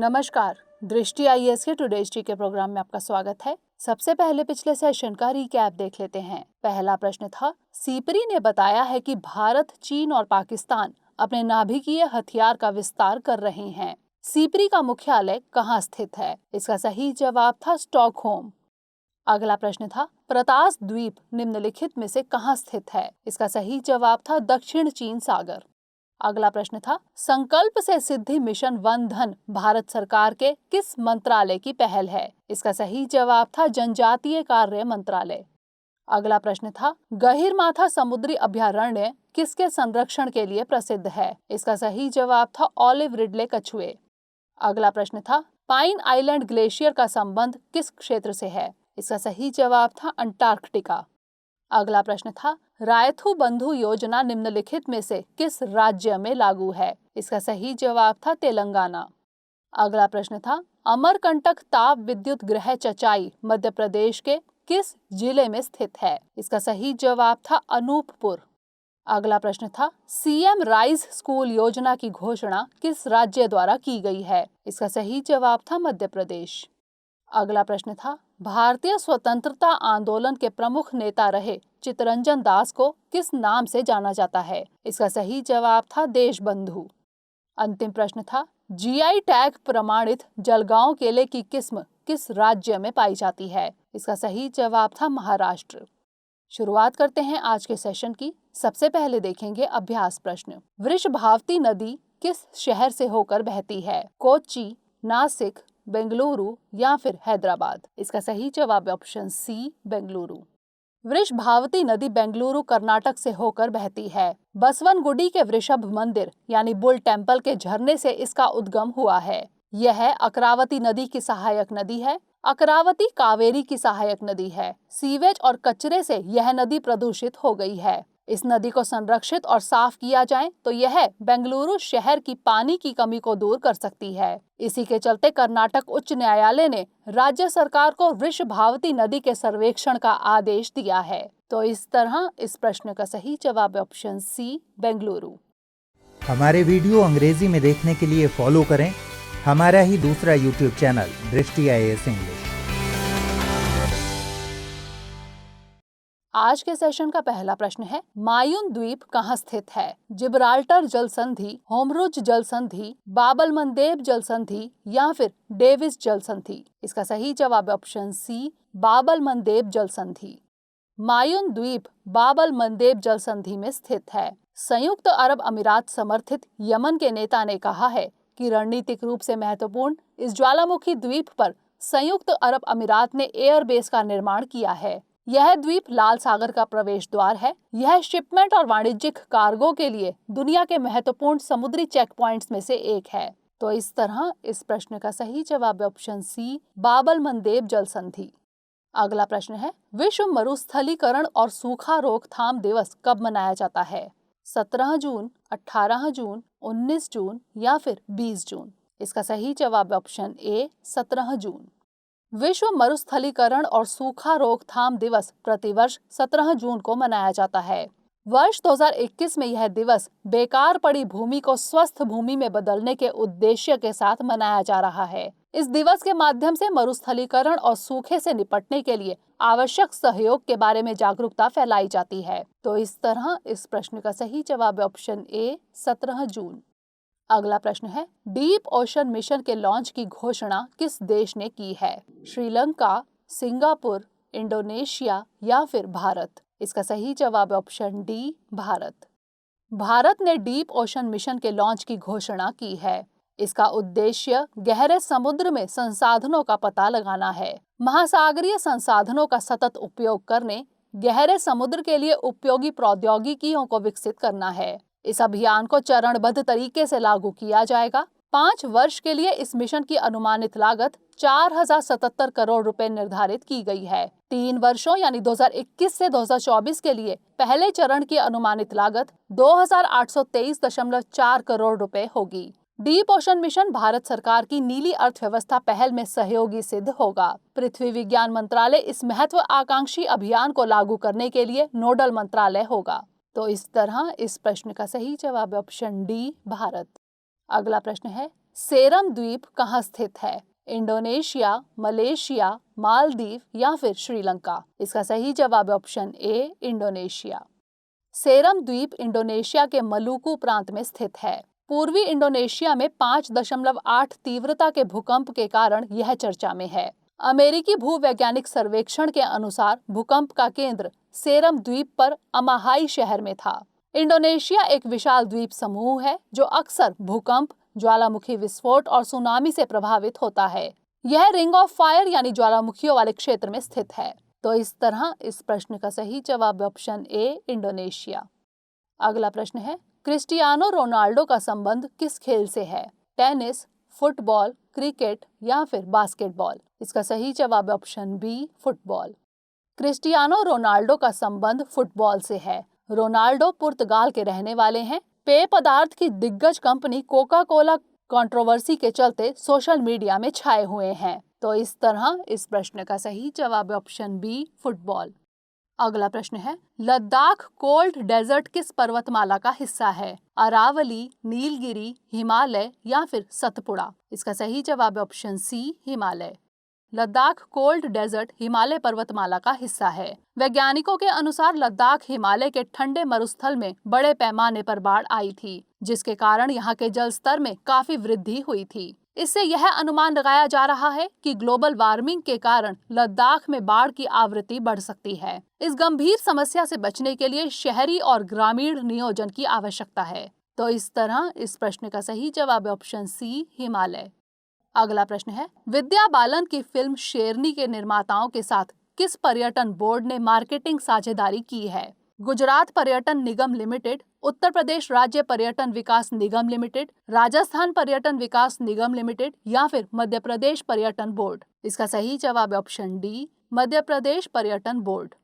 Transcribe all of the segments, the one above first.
नमस्कार, दृष्टि आईएएस के टुडे हिस्ट्री के प्रोग्राम में आपका स्वागत है। सबसे पहले पिछले सेशन का रिकैप देख लेते हैं। पहला प्रश्न था, सीपरी ने बताया है कि भारत, चीन और पाकिस्तान अपने नाभिकीय हथियार का विस्तार कर रहे हैं। सीपरी का मुख्यालय कहाँ स्थित है? इसका सही जवाब था स्टॉकहोम। अगला प्रश्न था, प्रतास द्वीप निम्नलिखित में से कहाँ स्थित है? इसका सही जवाब था दक्षिण चीन सागर। अगला प्रश्न था, संकल्प से सिद्धि मिशन वन धन भारत सरकार के किस मंत्रालय की पहल है? इसका सही जवाब था जनजातीय कार्य मंत्रालय। अगला प्रश्न था, गहीरमाथा समुद्री अभयारण्य किसके संरक्षण के लिए प्रसिद्ध है? इसका सही जवाब था ऑलिव रिडले कछुए। अगला प्रश्न था, पाइन आइलैंड ग्लेशियर का संबंध किस क्षेत्र से है? इसका सही जवाब था अंटार्कटिका। अगला प्रश्न था, रायथू बंधु योजना निम्नलिखित में से किस राज्य में लागू है? इसका सही जवाब था तेलंगाना। अगला प्रश्न था, अमरकंटक ताप विद्युत गृह चचाई मध्य प्रदेश के किस जिले में स्थित है? इसका सही जवाब था अनूपपुर। अगला प्रश्न था, सीएम राइज स्कूल योजना की घोषणा किस राज्य द्वारा की गई है? इसका सही जवाब था मध्य प्रदेश। अगला प्रश्न था, भारतीय स्वतंत्रता आंदोलन के प्रमुख नेता रहे चित्तरंजन दास को किस नाम से जाना जाता है? इसका सही जवाब था देशबंधु। अंतिम प्रश्न था, जीआई टैग प्रमाणित जलगांव केले की किस्म किस राज्य में पाई जाती है? इसका सही जवाब था महाराष्ट्र। शुरुआत करते हैं आज के सेशन की। सबसे पहले देखेंगे अभ्यास प्रश्न। वृषभावती नदी किस शहर से होकर बहती है? कोच्चि, नासिक, बेंगलुरु या फिर हैदराबाद? इसका सही जवाब ऑप्शन सी बेंगलुरु। वृषभावती नदी बेंगलुरु कर्नाटक से होकर बहती है। बसवनगुडी के वृषभ मंदिर यानी बुल टेम्पल के झरने से इसका उद्गम हुआ है। यह अकरावती नदी की सहायक नदी है। अकरावती कावेरी की सहायक नदी है। सीवेज और कचरे से यह नदी प्रदूषित हो गई है। इस नदी को संरक्षित और साफ किया जाए तो यह बेंगलुरु शहर की पानी की कमी को दूर कर सकती है। इसी के चलते कर्नाटक उच्च न्यायालय ने राज्य सरकार को वृषभावती नदी के सर्वेक्षण का आदेश दिया है। तो इस तरह इस प्रश्न का सही जवाब ऑप्शन सी बेंगलुरु। हमारे वीडियो अंग्रेजी में देखने के लिए फॉलो करें हमारा ही दूसरा यूट्यूब चैनल दृष्टि आईएएस इंग्लिश। आज के सेशन का पहला प्रश्न है, मायून द्वीप कहाँ स्थित है? जिब्राल्टर जल संधि, होमरुज जल संधि, बाबल मंदेब जल संधि या फिर डेविस जल संधि? इसका सही जवाब ऑप्शन सी बाबल मंदेब जल संधि। मायून द्वीप बाबल मंदेब जल संधि में स्थित है। संयुक्त अरब अमीरात समर्थित यमन के नेता ने कहा है कि रणनीतिक रूप से महत्वपूर्ण इस ज्वालामुखी द्वीप पर संयुक्त अरब अमीरात ने एयरबेस का निर्माण किया है। यह द्वीप लाल सागर का प्रवेश द्वार है। यह शिपमेंट और वाणिज्यिक कार्गो के लिए दुनिया के महत्वपूर्ण समुद्री चेक पॉइंट्स में से एक है। तो इस तरह इस प्रश्न का सही जवाब ऑप्शन सी बाबल मंदेब जल संधि। अगला प्रश्न है, विश्व मरुस्थलीकरण और सूखा रोकथाम दिवस कब मनाया जाता है? 17 जून, 18 जून, 19 जून या फिर 20 जून? इसका सही जवाब ऑप्शन ए 17 जून। विश्व मरुस्थलीकरण और सूखा रोकथाम दिवस प्रतिवर्ष 17 जून को मनाया जाता है। वर्ष 2021 में यह दिवस बेकार पड़ी भूमि को स्वस्थ भूमि में बदलने के उद्देश्य के साथ मनाया जा रहा है। इस दिवस के माध्यम से मरुस्थलीकरण और सूखे से निपटने के लिए आवश्यक सहयोग के बारे में जागरूकता फैलाई जाती है। तो इस तरह इस प्रश्न का सही जवाब ऑप्शन ए 17 जून। अगला प्रश्न है, डीप ओशन मिशन के लॉन्च की घोषणा किस देश ने की है? श्रीलंका, सिंगापुर, इंडोनेशिया या फिर भारत? इसका सही जवाब ऑप्शन डी भारत। भारत ने डीप ओशन मिशन के लॉन्च की घोषणा की है। इसका उद्देश्य गहरे समुद्र में संसाधनों का पता लगाना है। महासागरीय संसाधनों का सतत उपयोग करने, गहरे समुद्र के लिए उपयोगी प्रौद्योगिकियों को विकसित करना है। इस अभियान को चरणबद्ध तरीके से लागू किया जाएगा। 5 वर्ष के लिए इस मिशन की अनुमानित लागत 4077 करोड़ रुपए निर्धारित की गई है। 3 वर्षों यानी 2021 से 2024 के लिए पहले चरण की अनुमानित लागत 2823.4 करोड़ रुपए होगी। डीप ओशन मिशन भारत सरकार की नीली अर्थव्यवस्था पहल में सहयोगी सिद्ध होगा। पृथ्वी विज्ञान मंत्रालय इस महत्वाकांक्षी अभियान को लागू करने के लिए नोडल मंत्रालय होगा। तो इस तरह इस प्रश्न का सही जवाब ऑप्शन डी भारत। अगला प्रश्न है, सेरम द्वीप कहाँ स्थित है? इंडोनेशिया, मलेशिया, मालदीव या फिर श्रीलंका? इसका सही जवाब है ऑप्शन ए, इंडोनेशिया। सेरम द्वीप इंडोनेशिया के मलुकू प्रांत में स्थित है। पूर्वी इंडोनेशिया में 5.8 तीव्रता के भूकंप के कारण यह चर्चा में है। अमेरिकी भूवैज्ञानिक सर्वेक्षण के अनुसार भूकंप का केंद्र सेरम द्वीप पर अमाहाई शहर में था। इंडोनेशिया एक विशाल द्वीप समूह है जो अक्सर भूकंप, ज्वालामुखी विस्फोट और सुनामी से प्रभावित होता है। यह रिंग ऑफ फायर यानी ज्वालामुखियों वाले क्षेत्र में स्थित है। तो इस तरह इस प्रश्न का सही जवाब है ऑप्शन ए, इंडोनेशिया। अगला प्रश्न है, क्रिस्टियानो रोनाल्डो का संबंध किस खेल से है? टेनिस, फुटबॉल, क्रिकेट या फिर बास्केटबॉल? इसका सही जवाब है option B, football. Cristiano Ronaldo का संबंध फुटबॉल से है। रोनाल्डो पुर्तगाल के रहने वाले हैं। पेय पदार्थ की दिग्गज कंपनी कोका कोला कंट्रोवर्सी के चलते सोशल मीडिया में छाए हुए हैं। तो इस तरह इस प्रश्न का सही जवाब है ऑप्शन बी, फुटबॉल। अगला प्रश्न है, लद्दाख कोल्ड डेजर्ट किस पर्वतमाला का हिस्सा है? अरावली, नीलगिरी, हिमालय या फिर सतपुड़ा? इसका सही जवाब है option C, Himalaya. Ladakh cold desert Himalaya पर्वतमाला का हिस्सा है। वैज्ञानिकों के अनुसार लद्दाख हिमालय के ठंडे मरुस्थल में बड़े पैमाने पर बाढ़ आई थी, जिसके कारण यहाँ के जल स्तर में काफी वृद्धि हुई थी। इससे यह अनुमान लगाया जा रहा है कि ग्लोबल वार्मिंग के कारण लद्दाख में बाढ़ की आवृत्ति बढ़ सकती है। इस गंभीर समस्या से बचने के लिए शहरी और ग्रामीण नियोजन की आवश्यकता है। तो इस तरह इस प्रश्न का सही जवाब है ऑप्शन सी, हिमालय। अगला प्रश्न है, विद्या बालन की फिल्म शेरनी के निर्माताओं के साथ किस पर्यटन बोर्ड ने मार्केटिंग साझेदारी की है? गुजरात पर्यटन निगम लिमिटेड, उत्तर प्रदेश राज्य पर्यटन विकास निगम लिमिटेड, राजस्थान पर्यटन विकास निगम लिमिटेड या फिर मध्य प्रदेश पर्यटन बोर्ड? इसका सही जवाब है ऑप्शन डी, मध्य प्रदेश पर्यटन बोर्ड।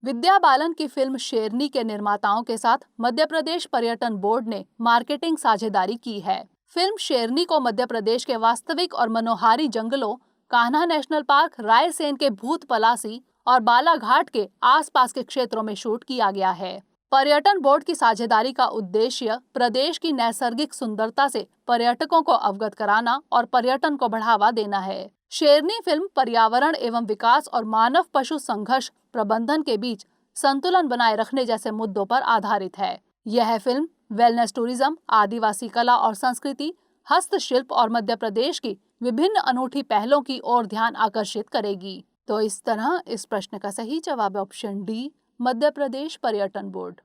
विद्या बालन की फिल्म शेरनी के निर्माताओं के साथ मध्य प्रदेश पर्यटन बोर्ड ने मार्केटिंग साझेदारी की है। फिल्म शेरनी को मध्य प्रदेश के वास्तविक और मनोहारी जंगलों, कान्हा नेशनल पार्क, रायसेन के भूत पलासी और बालाघाट के आसपास के क्षेत्रों में शूट किया गया है। पर्यटन बोर्ड की साझेदारी का उद्देश्य प्रदेश की नैसर्गिक सुंदरता से पर्यटकों को अवगत कराना और पर्यटन को बढ़ावा देना है। शेरनी फिल्म पर्यावरण एवं विकास और मानव पशु संघर्ष प्रबंधन के बीच संतुलन बनाए रखने जैसे मुद्दों पर आधारित है। यह फिल्म वेलनेस टूरिज्म, आदिवासी कला और संस्कृति, हस्तशिल्प और मध्य प्रदेश की विभिन्न अनूठी पहलों की ओर ध्यान आकर्षित करेगी। तो इस तरह इस प्रश्न का सही जवाब है ऑप्शन डी, मध्य प्रदेश पर्यटन बोर्ड।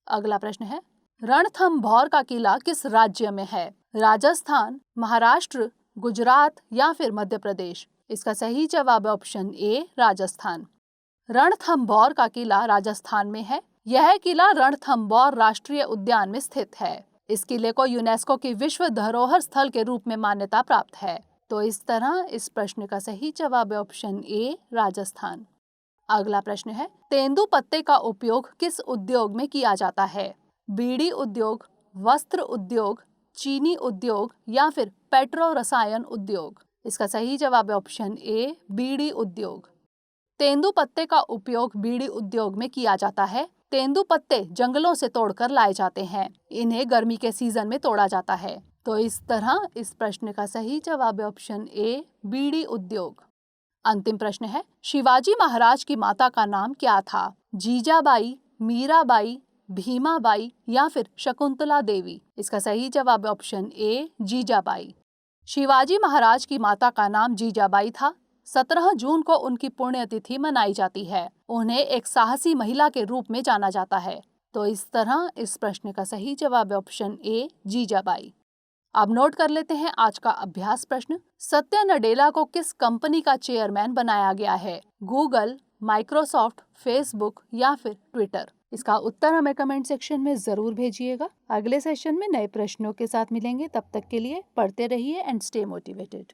अगला प्रश्न है, रणथंभौर का किला किस राज्य में है? राजस्थान, महाराष्ट्र, गुजरात या फिर मध्य प्रदेश? इसका सही जवाब है ऑप्शन ए, राजस्थान। रणथंभौर का किला राजस्थान में है। यह किला रणथंभौर राष्ट्रीय उद्यान में स्थित है। इस किले को यूनेस्को की विश्व धरोहर स्थल के रूप में मान्यता प्राप्त है। तो इस तरह इस प्रश्न का सही जवाब है ऑप्शन ए, राजस्थान। अगला प्रश्न है, तेंदुपत्ते का उपयोग किस उद्योग में किया जाता है? बीड़ी उद्योग, वस्त्र उद्योग, चीनी उद्योग या फिर पेट्रो रसायन उद्योग? इसका सही जवाब है ऑप्शन ए, बीड़ी उद्योग। तेंदुपत्ते का उपयोग बीड़ी उद्योग में किया जाता है। तेंदुपत्ते जंगलों से तोड़कर लाए जाते हैं। इन्हें गर्मी के सीजन में तोड़ा जाता है। तो इस तरह इस प्रश्न का सही जवाब है ऑप्शन ए, बीड़ी उद्योग। अंतिम प्रश्न है, शिवाजी महाराज की माता का नाम क्या था? जीजाबाई, मीराबाई, भीमाबाई या फिर शकुंतला देवी? इसका सही जवाब है ऑप्शन ए, जीजाबाई। शिवाजी महाराज की माता का नाम जीजाबाई था। 17 जून को उनकी पुण्यतिथि मनाई जाती है। उन्हें एक साहसी महिला के रूप में जाना जाता है। तो इस तरह इस प्रश्न का सही जवाब है ऑप्शन ए, जीजाबाई। अब नोट कर लेते हैं आज का अभ्यास प्रश्न। सत्या नडेला को किस कंपनी का चेयरमैन बनाया गया है? गूगल, माइक्रोसॉफ्ट, फेसबुक या फिर ट्विटर? इसका उत्तर हमें कमेंट सेक्शन में जरूर भेजिएगा। अगले सेशन में नए प्रश्नों के साथ मिलेंगे। तब तक के लिए पढ़ते रहिए एंड स्टे मोटिवेटेड।